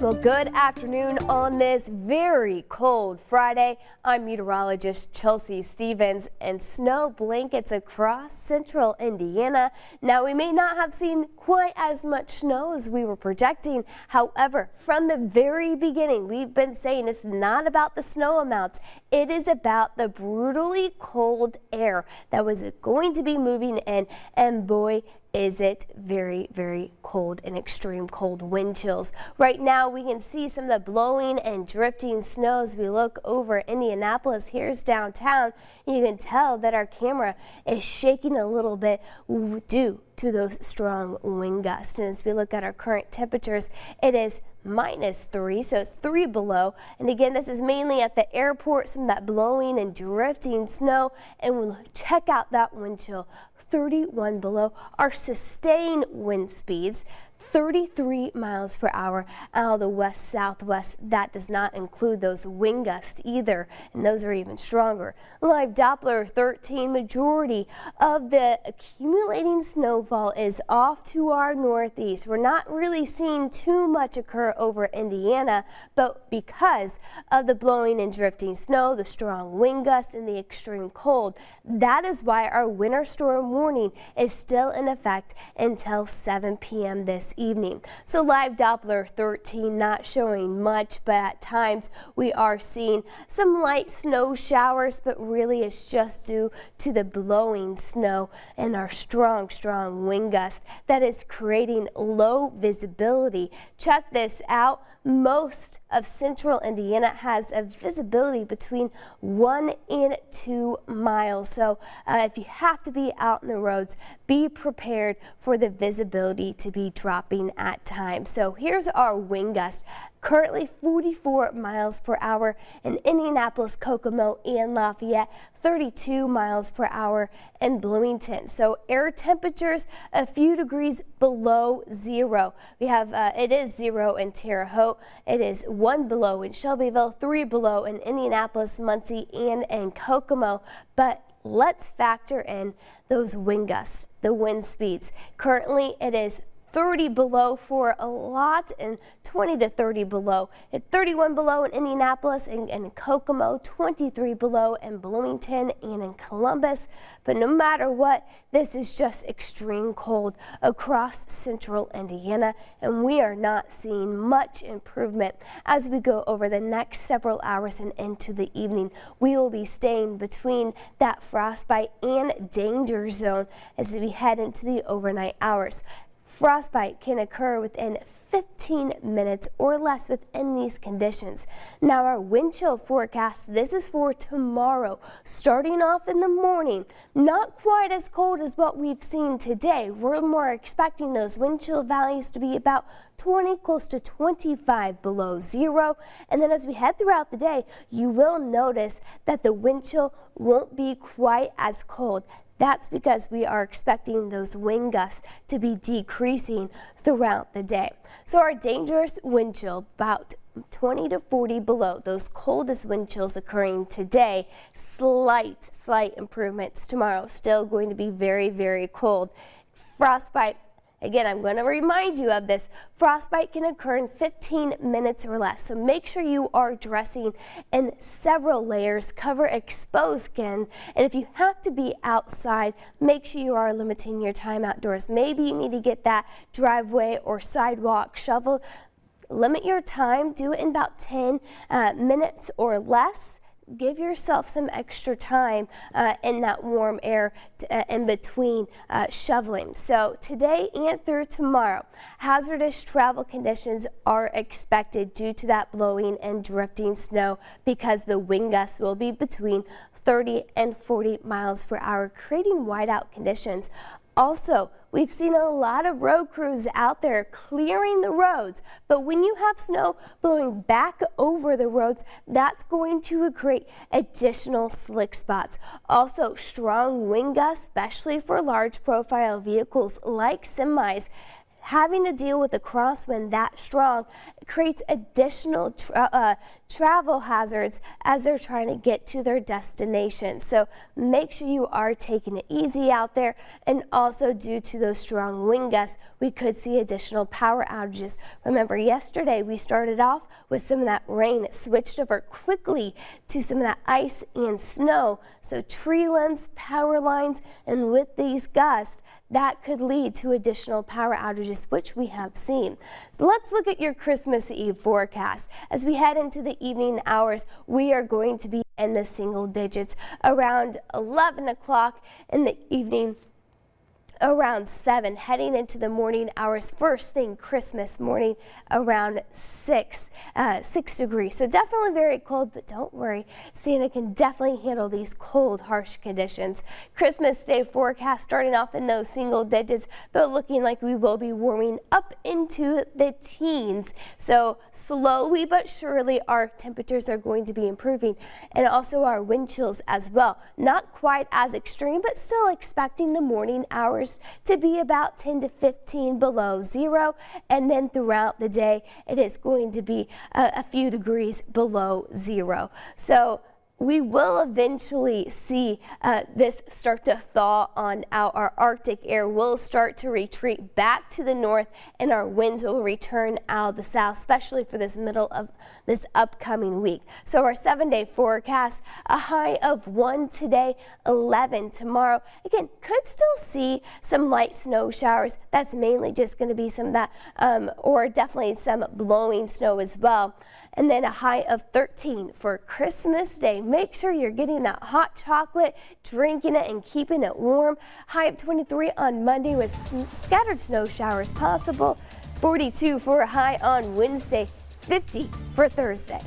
Well, good afternoon on this very cold Friday. I'm meteorologist Chelsea Stevens, and snow blankets across central Indiana. Now, we may not have seen quite as much snow as we were projecting. However, from the very beginning, we've been saying it's not about the snow amounts. It is about the brutally cold air that was going to be moving in, and boy, is it very, very cold and extreme cold wind chills. Right now we can see some of the blowing and drifting snow as we look over Indianapolis. Here's downtown. You can tell that our camera is shaking a little bit due to those strong wind gusts. And as we look at our current temperatures, it is -3, so it's 3 below. And again, this is mainly at the airport, some of that blowing and drifting snow. And we'll check out that wind chill, 31 below. Our sustained wind speeds, 33 miles per hour out of the west-southwest. That does not include those wind gusts either, and those are even stronger. Live Doppler 13, majority of the accumulating snowfall is off to our northeast. We're not really seeing too much occur over Indiana, but because of the blowing and drifting snow, the strong wind gusts, and the extreme cold, that is why our winter storm warning is still in effect until 7 p.m. this evening. So live Doppler 13 not showing much, but at times we are seeing some light snow showers, but really it's just due to the blowing snow and our strong wind gust that is creating low visibility. Check this out. Most of central Indiana has a visibility between 1 and 2 miles. So if you have to be out in the roads, be prepared for the visibility to be dropping at times. So here's our wind gust. Currently 44 miles per hour in Indianapolis, Kokomo, and Lafayette, 32 miles per hour in Bloomington. So air temperatures a few degrees below zero. We have it is 0 in Terre Haute. It is 1 below in Shelbyville, 3 below in Indianapolis, Muncie, and in Kokomo. But let's factor in those wind gusts, the wind speeds. Currently it is 30 below for a lot and 20 to 30 below. At 31 below in Indianapolis and in Kokomo, 23 below in Bloomington and in Columbus. But no matter what, this is just extreme cold across central Indiana, and we are not seeing much improvement as we go over the next several hours and into the evening. We will be staying between that frostbite and danger zone as we head into the overnight hours. Frostbite can occur within 15 minutes or less within these conditions. Now our wind chill forecast, this is for tomorrow. Starting off in the morning, not quite as cold as what we've seen today. We're more expecting those wind chill values to be about 20, close to 25 below zero. And then as we head throughout the day, you will notice that the wind chill won't be quite as cold. That's because we are expecting those wind gusts to be decreasing throughout the day. So our dangerous wind chill, about 20 to 40 below, those coldest wind chills occurring today. Slight improvements tomorrow. Still going to be very, very cold. Frostbite. Again, I'm going to remind you of this. Frostbite can occur in 15 minutes or less, so make sure you are dressing in several layers, cover exposed skin, and if you have to be outside, make sure you are limiting your time outdoors. Maybe you need to get that driveway or sidewalk shoveled. Limit your time, do it in about 10 minutes or less. Give yourself some extra time in that warm air in between shoveling. So today and through tomorrow, hazardous travel conditions are expected due to that blowing and drifting snow because the wind gusts will be between 30 and 40 miles per hour, creating whiteout conditions. Also, we've seen a lot of road crews out there clearing the roads, but when you have snow blowing back over the roads, that's going to create additional slick spots. Also, strong wind gusts, especially for large profile vehicles like semis, having to deal with a crosswind that strong creates additional travel hazards as they're trying to get to their destination. So make sure you are taking it easy out there. And also, due to those strong wind gusts, we could see additional power outages. Remember, yesterday we started off with some of that rain that switched over quickly to some of that ice and snow. So tree limbs, power lines, and with these gusts, that could lead to additional power outages, which we have seen. So let's look at your Christmas Eve forecast. As we head into the evening hours, we are going to be in the single digits around 11 o'clock in the evening. Around 7, heading into the morning hours, first thing Christmas morning around 6 degrees. So definitely very cold, but don't worry, Santa can definitely handle these cold, harsh conditions. Christmas Day forecast starting off in those single digits, but looking like we will be warming up into the teens. So slowly but surely our temperatures are going to be improving, and also our wind chills as well. Not quite as extreme, but still expecting the morning hours to be about 10 to 15 below zero, and then throughout the day it is going to be a few degrees below zero. So we will eventually see this start to thaw on out. Our Arctic air will start to retreat back to the north, and our winds will return out of the south, especially for this middle of this upcoming week. So our 7-day forecast, a high of 1 today, 11 tomorrow. Again, could still see some light snow showers. That's mainly just going to be some of that, or definitely some blowing snow as well. And then a high of 13 for Christmas Day. Make sure you're getting that hot chocolate, drinking it, and keeping it warm. High of 23 on Monday with scattered snow showers possible. 42 for a high on Wednesday. 50 for Thursday.